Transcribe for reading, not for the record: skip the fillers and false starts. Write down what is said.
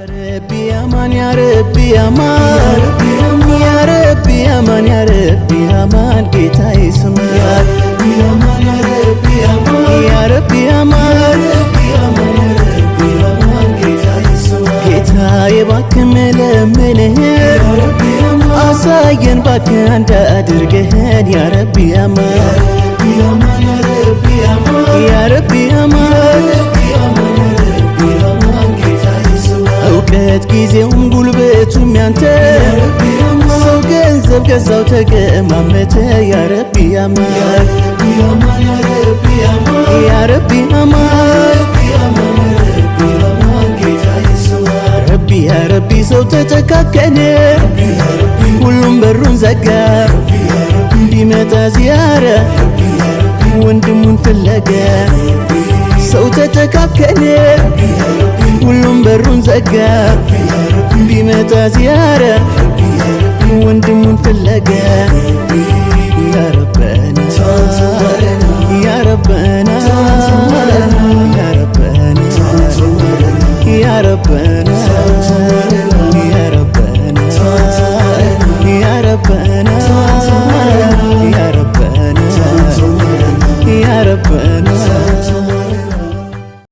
ربي امان يا ربي امان يا ربي امان يا ربي امان ጌታ ይስማል يا ربي امان يا ربي امان يا ربي امان ጌታ ይስማል ጌታ ይባክ መለመንህ አሳየን ባክ አንተ አድርገህን يا ربي امان يا ربي امان እውቀት ጊዜውም ጉልበቱም ያንተ ሰው ገንዘብ ገዛው ተገማመተ يا ربي امان يا ربي امان ربي يا ربي ሰው ተተካከለ ሁሉም በሩን ዘጋ ቢመጣ ዚያራ ወንድሙን ፍለጋ ሰው ተተካከለ ሁሉም በሩን ዘጋ ቢመጣ ዚያራ ወንድሙን ፍለጋ